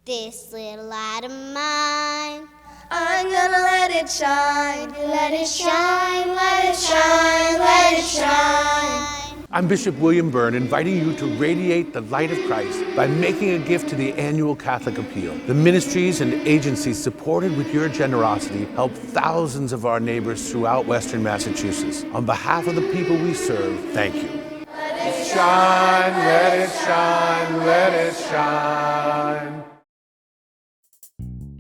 This little light of mine, I'm gonna let it shine, let it shine, let it shine, let it shine. I'm Bishop William Byrne, inviting you to radiate the light of Christ by making a gift to the annual Catholic Appeal. The ministries and agencies supported with your generosity help thousands of our neighbors throughout Western Massachusetts. On behalf of the people we serve, thank you. let it Shine, let it shine, let it shine.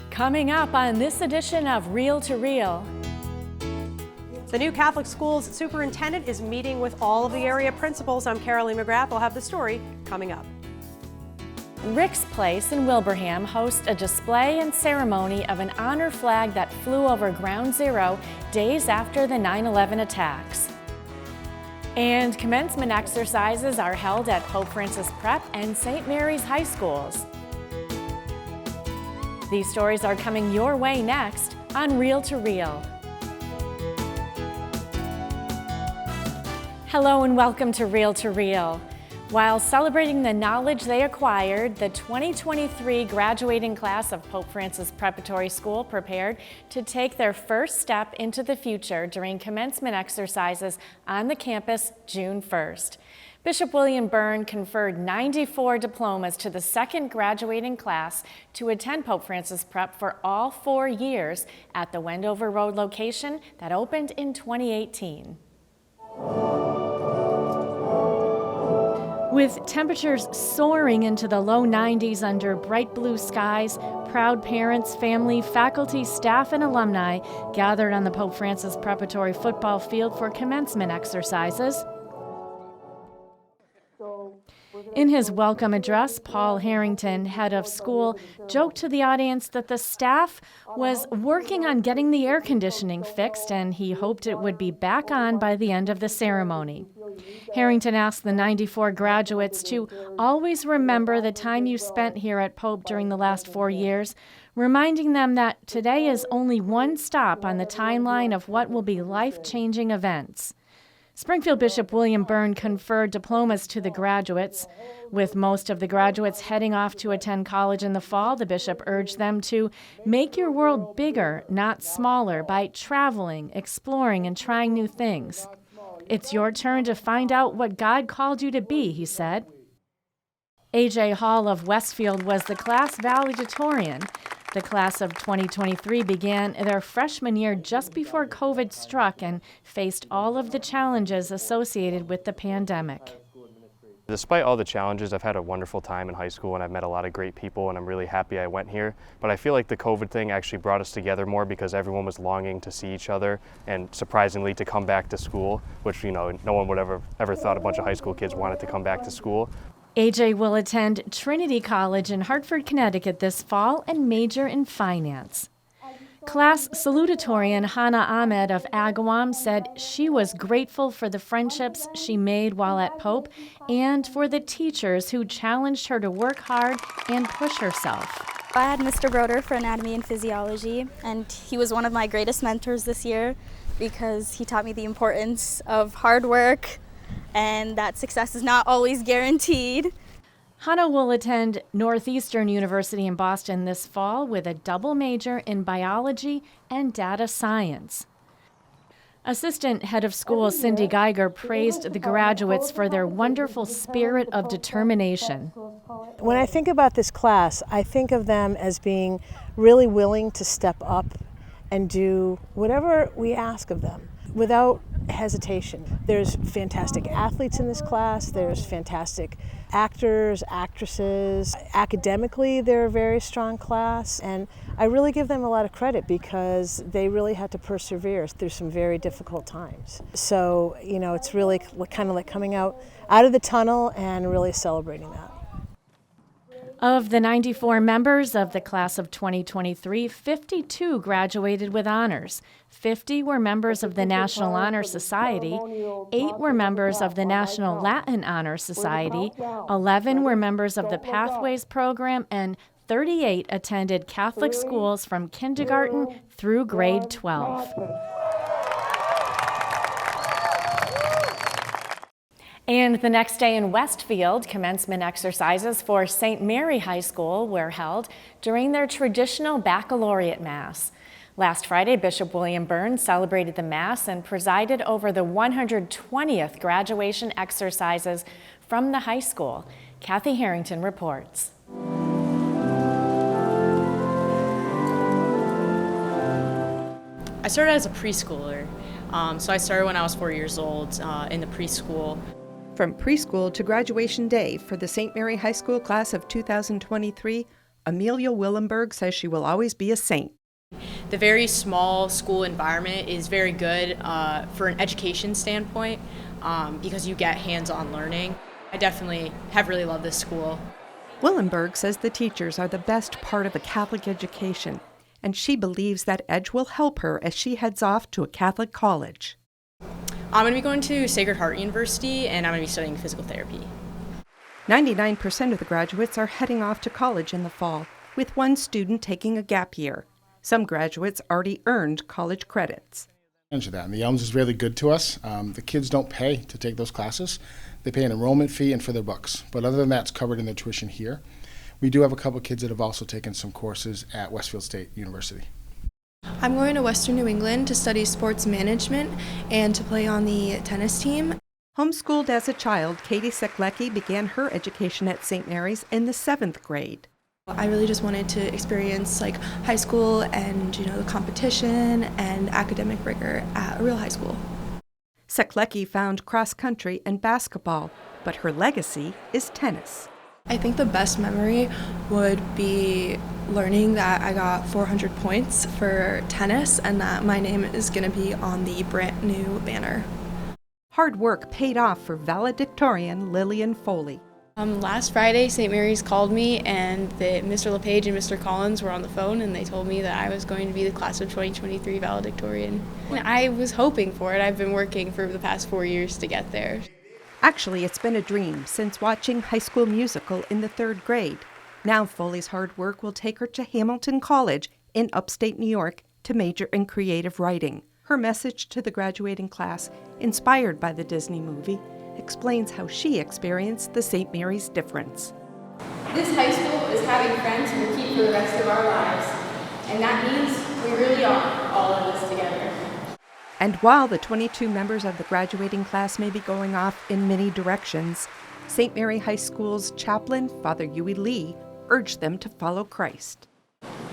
Coming up on this edition of Reel to Reel. The new Catholic schools superintendent is meeting with all of the area principals. I'm Carolee McGrath. I'll have the story coming up. Rick's Place in Wilbraham hosts a display and ceremony of an honor flag that flew over Ground Zero days after the 9/11 attacks. And commencement exercises are held at Pope Francis Prep and St. Mary's High Schools. These stories are coming your way next on Reel to Reel. Hello and welcome to Reel to Reel. While celebrating the knowledge they acquired, the 2023 graduating class of Pope Francis Preparatory School prepared to take their first step into the future during commencement exercises on the campus June 1st. Bishop William Byrne conferred 94 diplomas to the second graduating class to attend Pope Francis Prep for all 4 years at the Wendover Road location that opened in 2018. With temperatures soaring into the low 90s under bright blue skies, proud parents, family, faculty, staff, and alumni gathered on the Pope Francis Preparatory football field for commencement exercises. In his welcome address, Paul Harrington, head of school, joked to the audience that the staff was working on getting the air conditioning fixed and he hoped it would be back on by the end of the ceremony. Harrington asked the 94 graduates to always remember the time you spent here at Pope during the last 4 years, reminding them that today is only one stop on the timeline of what will be life-changing events. Springfield Bishop William Byrne conferred diplomas to the graduates. With most of the graduates heading off to attend college in the fall, the bishop urged them to make your world bigger, not smaller, by traveling, exploring, and trying new things. It's your turn to find out what God called you to be, he said. A.J. Hall of Westfield was the class valedictorian. The class of 2023 began their freshman year just before COVID struck and faced all of the challenges associated with the pandemic. Despite all the challenges, I've had a wonderful time in high school and I've met a lot of great people and I'm really happy I went here. But I feel like the COVID thing actually brought us together more because everyone was longing to see each other and surprisingly to come back to school, which, no one would ever thought a bunch of high school kids wanted to come back to school. AJ will attend Trinity College in Hartford, Connecticut this fall and major in finance. Class salutatorian Hannah Ahmed of Agawam said she was grateful for the friendships she made while at Pope and for the teachers who challenged her to work hard and push herself. I had Mr. Broder for anatomy and physiology, and he was one of my greatest mentors this year because he taught me the importance of hard work and that success is not always guaranteed. Hannah will attend Northeastern University in Boston this fall with a double major in biology and data science. Assistant head of school Cindy Geiger praised the graduates for their wonderful spirit of determination. When I think about this class, I think of them as being really willing to step up and do whatever we ask of them without hesitation. There's fantastic athletes in this class, there's fantastic actors, actresses. Academically, they're a very strong class, and I really give them a lot of credit because they really had to persevere through some very difficult times. So, it's really kind of like coming out of the tunnel and really celebrating that. Of the 94 members of the class of 2023, 52 graduated with honors. 50 were members of the National Honor Society, 8 were members of the National Latin Honor Society, 11 were members of the Pathways program, and 38 attended Catholic schools from kindergarten through grade 12. And the next day in Westfield, commencement exercises for St. Mary High School were held during their traditional baccalaureate mass. Last Friday, Bishop William Burns celebrated the mass and presided over the 120th graduation exercises from the high school. Kathy Harrington reports. I started as a preschooler, so I started when I was 4 years old in the preschool. From preschool to graduation day for the St. Mary High School class of 2023, Amelia Willenberg says she will always be a saint. The very small school environment is very good for an education standpoint because you get hands-on learning. I definitely have really loved this school. Willenberg says the teachers are the best part of a Catholic education, and she believes that edge will help her as she heads off to a Catholic college. I'm going to be going to Sacred Heart University, and I'm going to be studying physical therapy. 99% of the graduates are heading off to college in the fall, with one student taking a gap year. Some graduates already earned college credits. And the Elms is really good to us. The kids don't pay to take those classes. They pay an enrollment fee and for their books. But other than that, it's covered in their tuition here. We do have a couple kids that have also taken some courses at Westfield State University. I'm going to Western New England to study sports management and to play on the tennis team. Homeschooled as a child, Katie Seklecki began her education at St. Mary's in the 7th grade. I really just wanted to experience high school and the competition and academic rigor at a real high school. Seklecki found cross country and basketball, but her legacy is tennis. I think the best memory would be learning that I got 400 points for tennis and that my name is going to be on the brand new banner. Hard work paid off for valedictorian Lillian Foley. Last Friday, St. Mary's called me and Mr. LePage and Mr. Collins were on the phone and they told me that I was going to be the class of 2023 valedictorian. And I was hoping for it. I've been working for the past 4 years to get there. Actually, it's been a dream since watching High School Musical in the 3rd grade. Now Foley's hard work will take her to Hamilton College in upstate New York to major in creative writing. Her message to the graduating class, inspired by the Disney movie, explains how she experienced the St. Mary's difference. This high school is having friends who will keep for the rest of our lives, and that means we really are all in this together. And while the 22 members of the graduating class may be going off in many directions, St. Mary High School's chaplain, Father Huey Lee, urged them to follow Christ.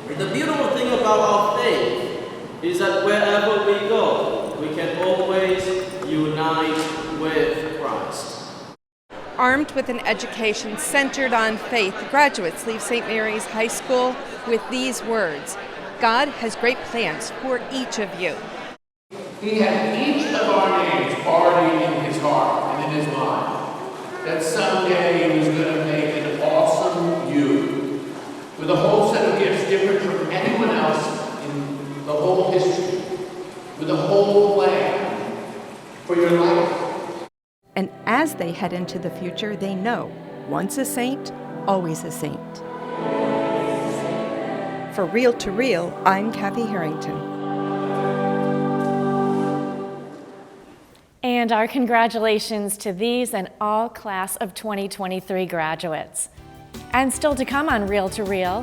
The beautiful thing about our faith is that wherever we go, we can always unite with Christ. Armed with an education centered on faith, graduates leave St. Mary's High School with these words: God has great plans for each of you. He had each of our names already in his heart and in his mind. That someday he was going to make an awesome you with a whole set of gifts different from anyone else in the whole history, with a whole plan for your life. And as they head into the future, they know, once a saint, always a saint. For Real to Real, I'm Kathy Harrington. And our congratulations to these and all class of 2023 graduates. And still to come on Real to Real,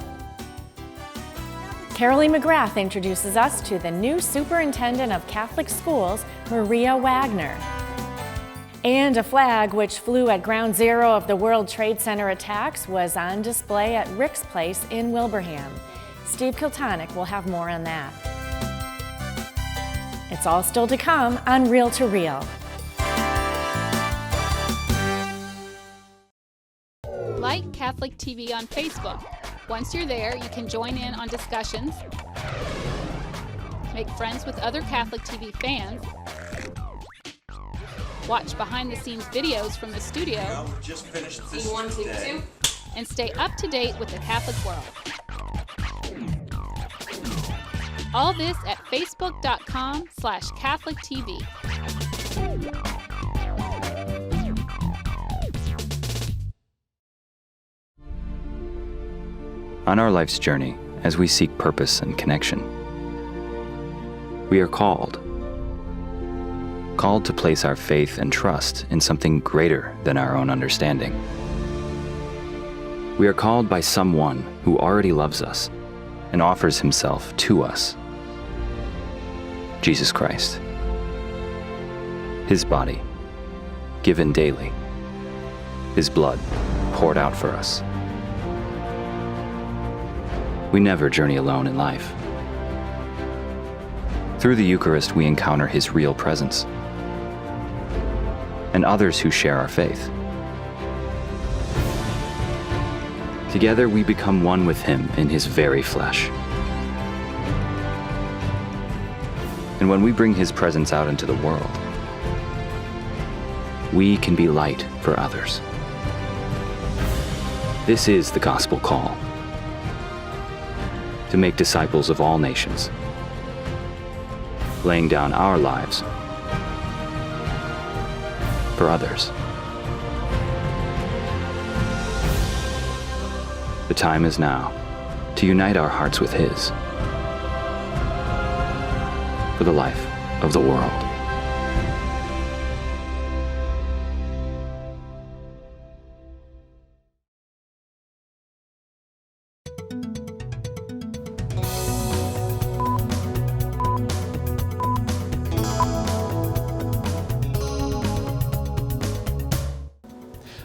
Carolee McGrath introduces us to the new Superintendent of Catholic Schools, Maria Wagner. And a flag which flew at ground zero of the World Trade Center attacks was on display at Rick's Place in Wilbraham. Steve Kiltonic will have more on that. It's all still to come on Real to Real. Like Catholic TV on Facebook. Once you're there, you can join in on discussions, make friends with other Catholic TV fans, watch behind-the-scenes videos from the studio, see 1, 2, 2, and stay up to date with the Catholic world. All this at facebook.com/CatholicTV. On our life's journey, as we seek purpose and connection, we are called. called to place our faith and trust in something greater than our own understanding. We are called by someone who already loves us and offers himself to us. Jesus Christ. His body, given daily. His blood, poured out for us. We never journey alone in life. Through the Eucharist, we encounter his real presence and others who share our faith. Together, we become one with him in his very flesh. And when we bring his presence out into the world, we can be light for others. This is the gospel call to make disciples of all nations, laying down our lives for others. The time is now to unite our hearts with his for the life of the world.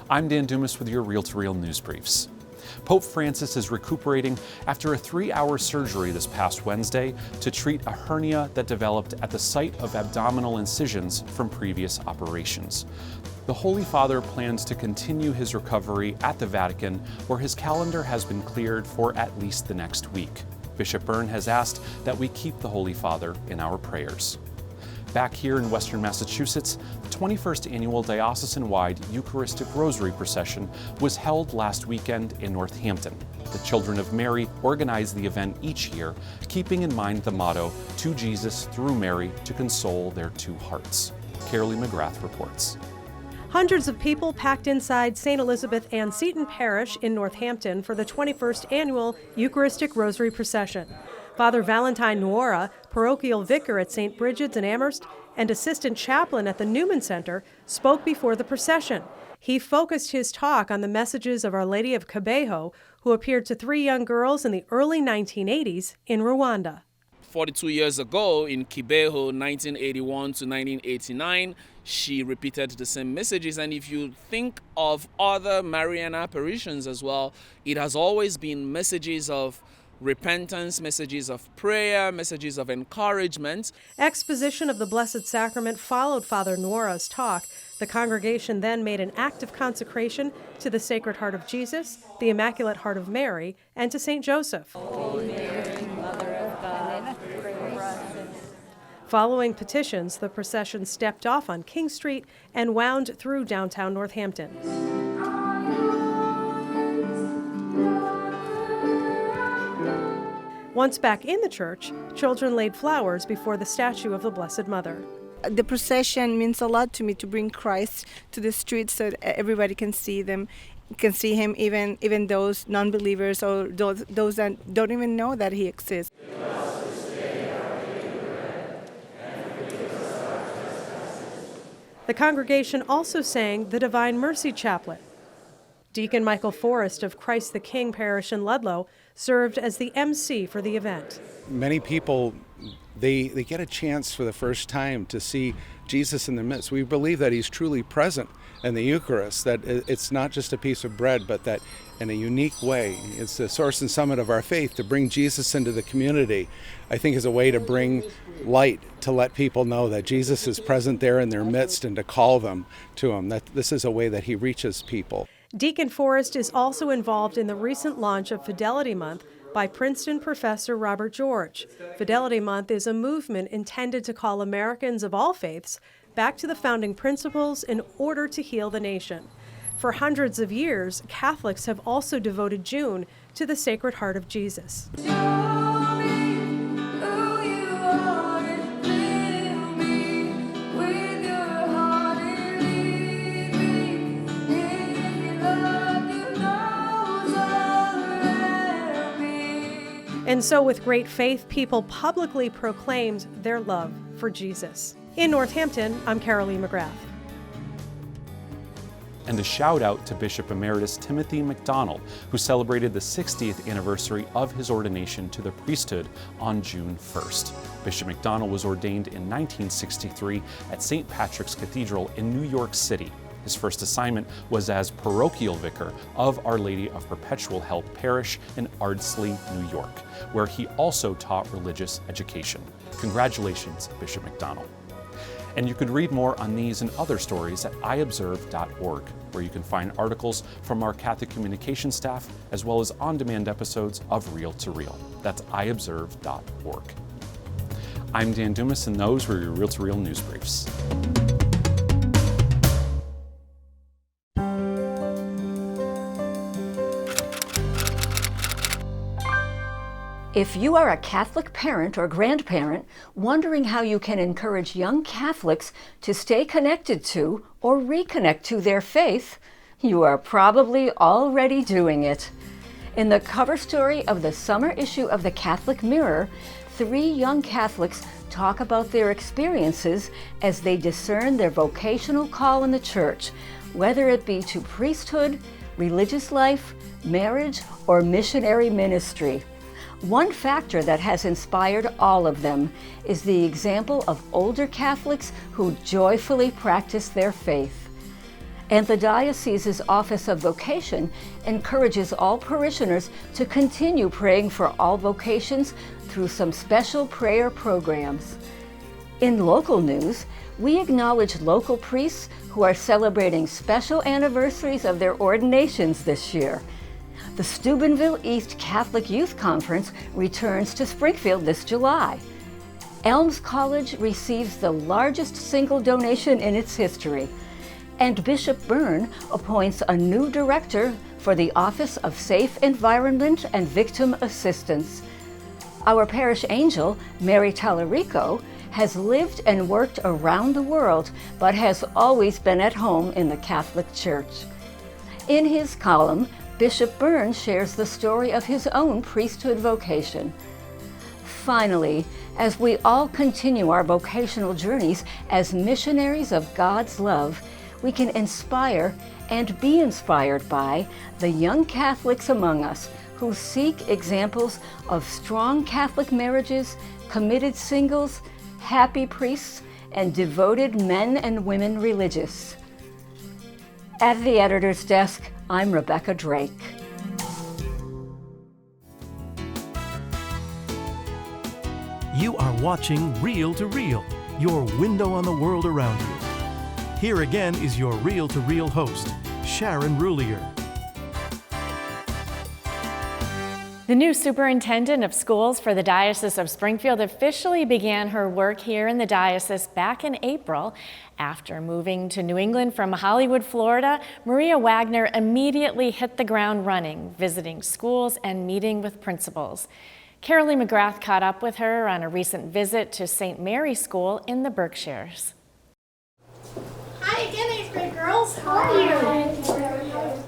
I'm Dan Dumas with your Reel-to-Reel News Briefs. Pope Francis is recuperating after a 3-hour surgery this past Wednesday to treat a hernia that developed at the site of abdominal incisions from previous operations. The Holy Father plans to continue his recovery at the Vatican, where his calendar has been cleared for at least the next week. Bishop Byrne has asked that we keep the Holy Father in our prayers. Back here in Western Massachusetts, the 21st Annual Diocesan-wide Eucharistic Rosary Procession was held last weekend in Northampton. The Children of Mary organize the event each year, keeping in mind the motto, "To Jesus through Mary to console their two hearts." Carolee McGrath reports. Hundreds of people packed inside St. Elizabeth Ann Seton Parish in Northampton for the 21st Annual Eucharistic Rosary Procession. Father Valentine Nuora, parochial vicar at St. Bridget's in Amherst and assistant chaplain at the Newman Center, spoke before the procession. He focused his talk on the messages of Our Lady of Kibeho, who appeared to 3 young girls in the early 1980s in Rwanda. 42 years ago in Kibeho, 1981 to 1989, she repeated the same messages. And if you think of other Marian apparitions as well, it has always been messages of repentance, messages of prayer, messages of encouragement. Exposition of the Blessed Sacrament followed Father Nuora's talk. The congregation then made an act of consecration to the Sacred Heart of Jesus, the Immaculate Heart of Mary, and to St. Joseph. Holy Mary, Mother of God, pray for us. Following petitions, the procession stepped off on King Street and wound through downtown Northampton. Once back in the church, children laid flowers before the statue of the Blessed Mother. The procession means a lot to me, to bring Christ to the streets so that everybody can see him, even those non-believers or those that don't even know that he exists. The congregation also sang the Divine Mercy Chaplet. Deacon Michael Forrest of Christ the King Parish in Ludlow served as the MC for the event. Many people, they get a chance for the first time to see Jesus in their midst. We believe that he's truly present in the Eucharist, that it's not just a piece of bread, but that in a unique way, it's the source and summit of our faith to bring Jesus into the community. I think is a way to bring light, to let people know that Jesus is present there in their midst and to call them to him, that this is a way that he reaches people. Deacon Forrest is also involved in the recent launch of Fidelity Month by Princeton professor Robert George. Fidelity Month is a movement intended to call Americans of all faiths back to the founding principles in order to heal the nation. For hundreds of years, Catholics have also devoted June to the Sacred Heart of Jesus. And so with great faith, people publicly proclaimed their love for Jesus. In Northampton, I'm Carolee McGrath. And a shout out to Bishop Emeritus Timothy McDonald, who celebrated the 60th anniversary of his ordination to the priesthood on June 1st. Bishop McDonald was ordained in 1963 at St. Patrick's Cathedral in New York City. His first assignment was as parochial vicar of Our Lady of Perpetual Help Parish in Ardsley, New York, where he also taught religious education. Congratulations, Bishop McDonald. And you can read more on these and other stories at iobserve.org, where you can find articles from our Catholic communication staff, as well as on-demand episodes of Real to Real. That's iobserve.org. I'm Dan Dumas, and those were your Real to Real news briefs. If you are a Catholic parent or grandparent wondering how you can encourage young Catholics to stay connected to or reconnect to their faith, you are probably already doing it. In the cover story of the summer issue of the Catholic Mirror, 3 young Catholics talk about their experiences as they discern their vocational call in the Church, whether it be to priesthood, religious life, marriage, or missionary ministry. One factor that has inspired all of them is the example of older Catholics who joyfully practice their faith. And the Diocese's Office of Vocation encourages all parishioners to continue praying for all vocations through some special prayer programs. In local news, we acknowledge local priests who are celebrating special anniversaries of their ordinations this year. The Steubenville East Catholic Youth Conference returns to Springfield this July. Elms College receives the largest single donation in its history. And Bishop Byrne appoints a new director for the Office of Safe Environment and Victim Assistance. Our parish angel, Mary Tallarico, has lived and worked around the world, but has always been at home in the Catholic Church. In his column, Bishop Byrne shares the story of his own priesthood vocation. Finally, as we all continue our vocational journeys as missionaries of God's love, we can inspire and be inspired by the young Catholics among us who seek examples of strong Catholic marriages, committed singles, happy priests, and devoted men and women religious. At the editor's desk, I'm Rebecca Drake. You are watching Real to Real, your window on the world around you. Here again is your Real to Real host, Sharon Roulier. The new superintendent of schools for the Diocese of Springfield officially began her work here in the diocese back in April. After moving to New England from Hollywood, Florida, Maria Wagner immediately hit the ground running, visiting schools and meeting with principals. Carolee McGrath caught up with her on a recent visit to St. Mary's School in the Berkshires. Hi again, 8th grade girls. How are you?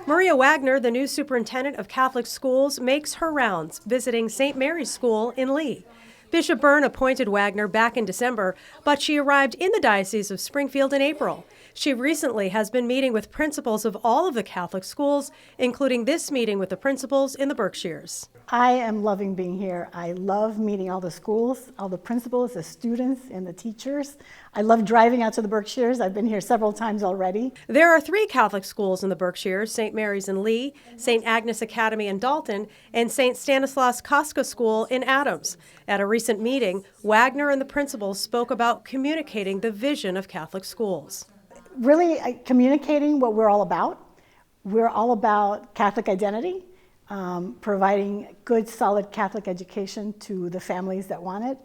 Maria Wagner, the new superintendent of Catholic schools, makes her rounds, visiting St. Mary's School in Lee. Bishop Byrne appointed Wagner back in December, but she arrived in the Diocese of Springfield in April. She recently has been meeting with principals of all of the Catholic schools, including this meeting with the principals in the Berkshires. I am loving being here. I love meeting all the schools, all the principals, the students, and the teachers. I love driving out to the Berkshires. I've been here several times already. There are 3 Catholic schools in the Berkshires: St. Mary's in Lee, St. Agnes Academy in Dalton, and St. Stanislaus Kostka School in Adams. At a recent meeting, Wagner and the principals spoke about communicating the vision of Catholic schools. Really communicating what we're all about. We're all about Catholic identity, providing good, solid Catholic education to the families that want it,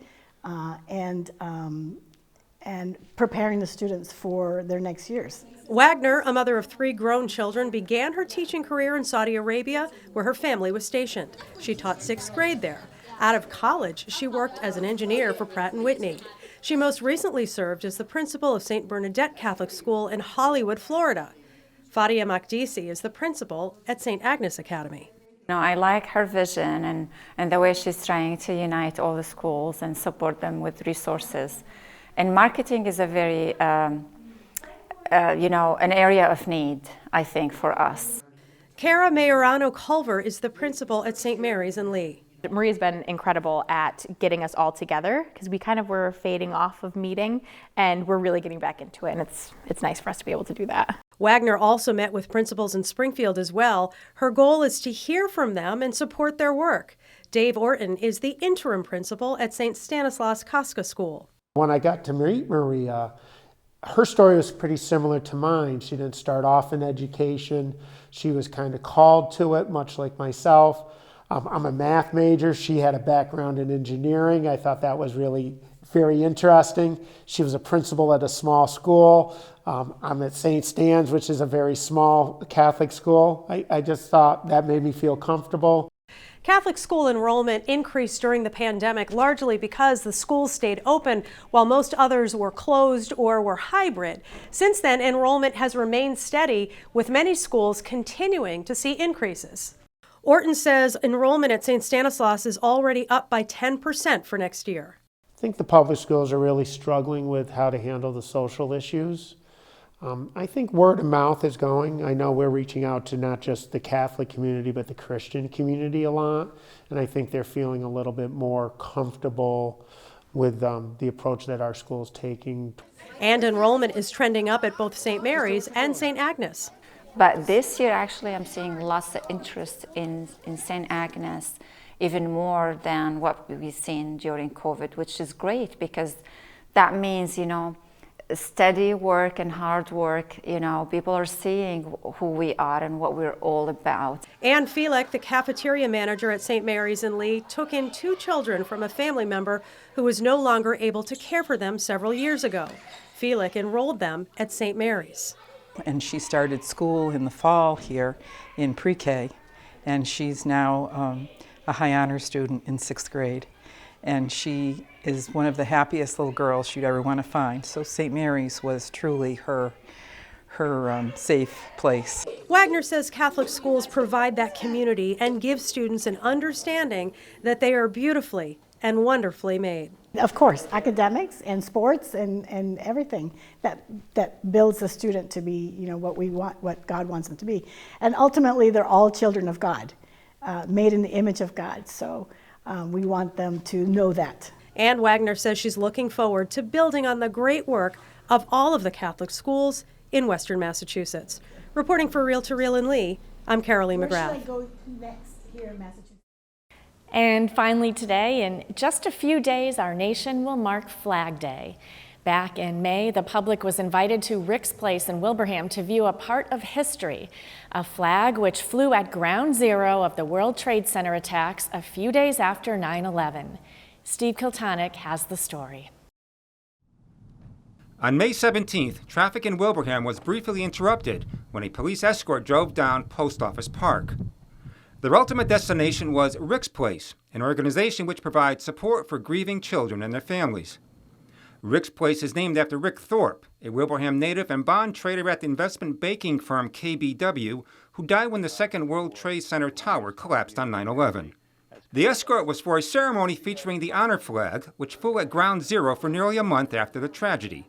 and preparing the students for their next years. Wagner, a mother of 3 grown children, began her teaching career in Saudi Arabia, where her family was stationed. She taught 6th grade there. Out of college, she worked as an engineer for Pratt & Whitney. She most recently served as the principal of St. Bernadette Catholic School in Hollywood, Florida. Fadia Makdisi is the principal at St. Agnes Academy. I like her vision and the way she's trying to unite all the schools and support them with resources. And marketing is a very, an area of need, I think, for us. Cara Majorano Culver is the principal at St. Mary's in Lee. Maria's been incredible at getting us all together because we kind of were fading off of meeting, and we're really getting back into it, and it's nice for us to be able to do that. Wagner also met with principals in Springfield as well. Her goal is to hear from them and support their work. Dave Orton is the interim principal at St. Stanislaus Kostka School. When I got to meet Maria, her story was pretty similar to mine. She didn't start off in education. She was kind of called to it, much like myself. I'm a math major. She had a background in engineering. I thought that was really very interesting. She was a principal at a small school. I'm at St. Stan's, which is a very small Catholic school. I just thought that made me feel comfortable. Catholic school enrollment increased during the pandemic largely because the schools stayed open while most others were closed or were hybrid. Since then, enrollment has remained steady, with many schools continuing to see increases. Orton says enrollment at St. Stanislaus is already up by 10% for next year. I think the public schools are really struggling with how to handle the social issues. I think word of mouth is going. I know we're reaching out to not just the Catholic community, but the Christian community a lot. And I think they're feeling a little bit more comfortable with the approach that our school is taking. And enrollment is trending up at both St. Mary's and St. Agnes. But this year, actually, I'm seeing lots of interest in St. Agnes, even more than what we've seen during COVID, which is great because that means, steady work and hard work. People are seeing who we are and what we're all about. Ann Felek, the cafeteria manager at St. Mary's in Lee, took in 2 children from a family member who was no longer able to care for them several years ago. Felek enrolled them at St. Mary's. And she started school in the fall here in pre-K, and she's now a high honor student in 6th grade. And she is one of the happiest little girls you'd ever want to find. So St. Mary's was truly her safe place. Wagner says Catholic schools provide that community and give students an understanding that they are beautifully and wonderfully made. Of course, academics and sports and everything that builds the student to be, what we want, what God wants them to be. And ultimately, they're all children of God, made in the image of God. So we want them to know that. Ann Wagner says she's looking forward to building on the great work of all of the Catholic schools in Western Massachusetts. Reporting for Reel to Reel in Lee, I'm Carolee McGrath. Where should I go next here in Massachusetts? And finally today, in just a few days, our nation will mark Flag Day. Back in May, the public was invited to Rick's Place in Wilbraham to view a part of history, a flag which flew at ground zero of the World Trade Center attacks a few days after 9/11. Steve Kiltonick has the story. On May 17th, traffic in Wilbraham was briefly interrupted when a police escort drove down Post Office Park. Their ultimate destination was Rick's Place, an organization which provides support for grieving children and their families. Rick's Place is named after Rick Thorpe, a Wilbraham native and bond trader at the investment banking firm KBW, who died when the Second World Trade Center tower collapsed on 9/11. The escort was for a ceremony featuring the honor flag, which flew at ground zero for nearly a month after the tragedy.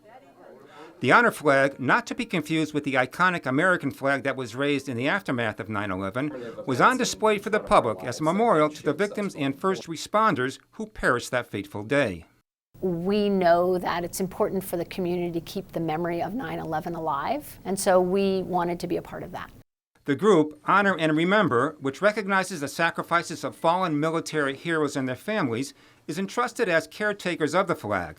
The honor flag, not to be confused with the iconic American flag that was raised in the aftermath of 9/11, was on display for the public as a memorial to the victims and first responders who perished that fateful day. We know that it's important for the community to keep the memory of 9/11 alive, and so we wanted to be a part of that. The group, Honor and Remember, which recognizes the sacrifices of fallen military heroes and their families, is entrusted as caretakers of the flag.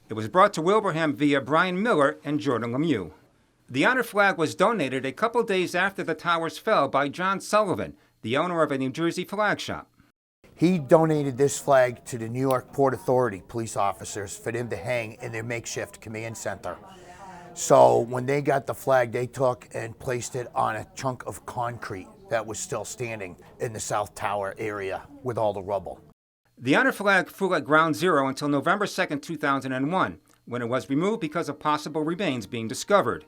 It was brought to Wilbraham via Brian Miller and Jordan Lemieux. The honor flag was donated a couple days after the towers fell by John Sullivan, the owner of a New Jersey flag shop. He donated this flag to the New York Port Authority police officers for them to hang in their makeshift command center. So when they got the flag, they took and placed it on a chunk of concrete that was still standing in the South Tower area with all the rubble. The honor flag flew at ground zero until November 2, 2001, when it was removed because of possible remains being discovered.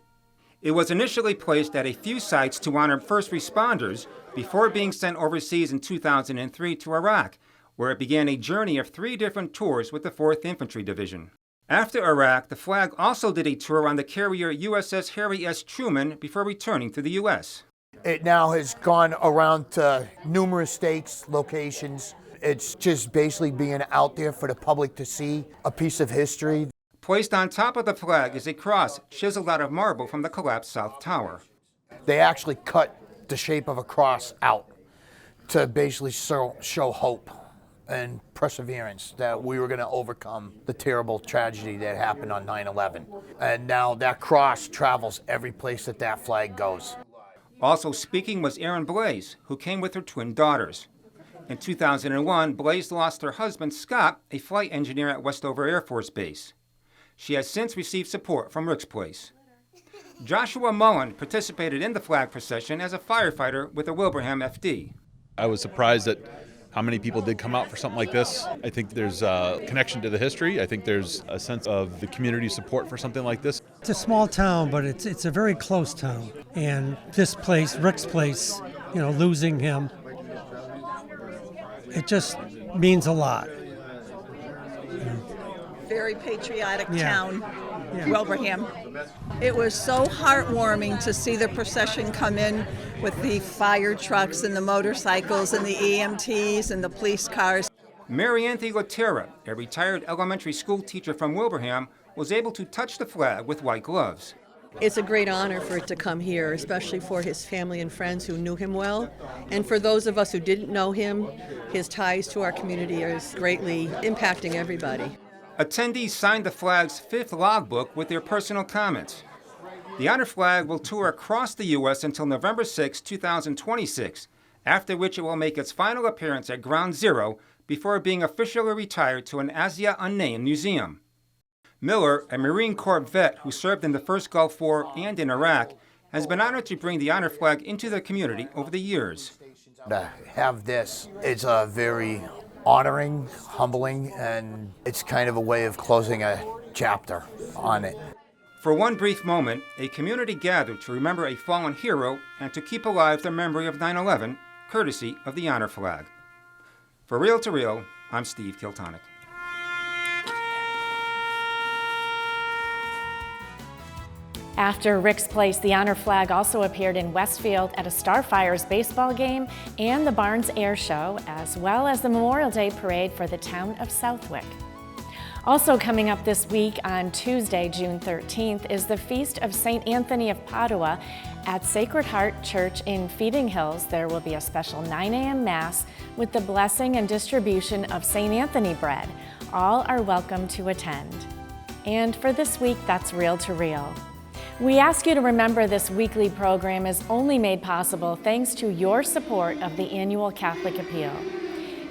It was initially placed at a few sites to honor first responders before being sent overseas in 2003 to Iraq, where it began a journey of 3 different tours with the 4th Infantry Division. After Iraq, the flag also did a tour on the carrier USS Harry S. Truman before returning to the U.S. It now has gone around to numerous states, locations. It's just basically being out there for the public to see, a piece of history. Placed on top of the flag is a cross chiseled out of marble from the collapsed South Tower. They actually cut the shape of a cross out to basically show hope and perseverance that we were going to overcome the terrible tragedy that happened on 9/11. And now that cross travels every place that that flag goes. Also speaking was Erin Blaze, who came with her twin daughters. In 2001, Blaze lost her husband, Scott, a flight engineer at Westover Air Force Base. She has since received support from Rick's Place. Joshua Mullen participated in the flag procession as a firefighter with the Wilbraham FD. I was surprised at how many people did come out for something like this. I think there's a connection to the history. I think there's a sense of the community support for something like this. It's a small town, but it's a very close town. And this place, Rick's Place, losing him, it just means a lot. Very patriotic town, Wilbraham. It was so heartwarming to see the procession come in with the fire trucks and the motorcycles and the EMTs and the police cars. Mary Anthony Laterra, a retired elementary school teacher from Wilbraham, was able to touch the flag with white gloves. It's a great honor for it to come here, especially for his family and friends who knew him well. And for those of us who didn't know him, his ties to our community are greatly impacting everybody. Attendees signed the flag's 5th logbook with their personal comments. The honor flag will tour across the U.S. until November 6, 2026, after which it will make its final appearance at Ground Zero before being officially retired to an as yet unnamed museum. Miller, a Marine Corps vet who served in the First Gulf War and in Iraq, has been honored to bring the honor flag into the community over the years. To have this, it's a very honoring, humbling, and it's kind of a way of closing a chapter on it. For one brief moment, a community gathered to remember a fallen hero and to keep alive the memory of 9/11, courtesy of the honor flag. For Real to Real, I'm Steve Kiltonic. After Rick's Place, the honor flag also appeared in Westfield at a Starfires baseball game and the Barnes Air Show, as well as the Memorial Day Parade for the town of Southwick. Also coming up this week on Tuesday, June 13th, is the Feast of St. Anthony of Padua at Sacred Heart Church in Feeding Hills. There will be a special 9 a.m. Mass with the blessing and distribution of St. Anthony bread. All are welcome to attend. And for this week, that's Real to Real. We ask you to remember this weekly program is only made possible thanks to your support of the annual Catholic Appeal.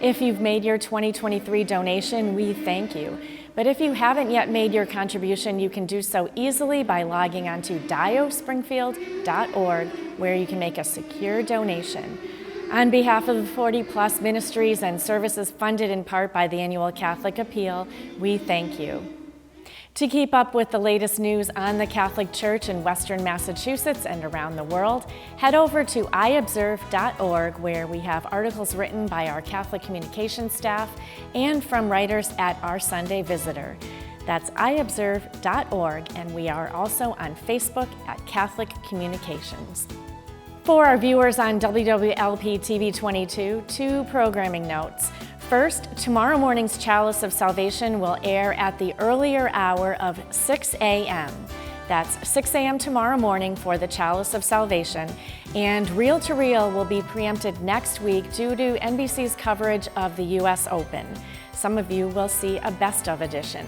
If you've made your 2023 donation, we thank you. But if you haven't yet made your contribution, you can do so easily by logging on to diospringfield.org, where you can make a secure donation. On behalf of the 40+ ministries and services funded in part by the annual Catholic Appeal, we thank you. To keep up with the latest news on the Catholic Church in Western Massachusetts and around the world, head over to iobserve.org, where we have articles written by our Catholic communications staff and from writers at Our Sunday Visitor. That's iobserve.org, and we are also on Facebook at Catholic Communications. For our viewers on WWLP TV 22, 2 programming notes. First, tomorrow morning's Chalice of Salvation will air at the earlier hour of 6 a.m. That's 6 a.m. tomorrow morning for the Chalice of Salvation. And Real to Real will be preempted next week due to NBC's coverage of the U.S. Open. Some of you will see a best of edition.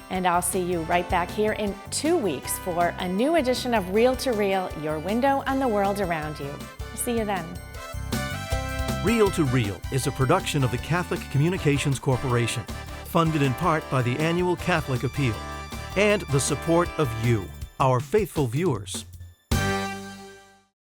And I'll see you right back here in 2 weeks for a new edition of Real to Real, your window on the world around you. See you then. Real to Real is a production of the Catholic Communications Corporation, funded in part by the annual Catholic Appeal, and the support of you, our faithful viewers.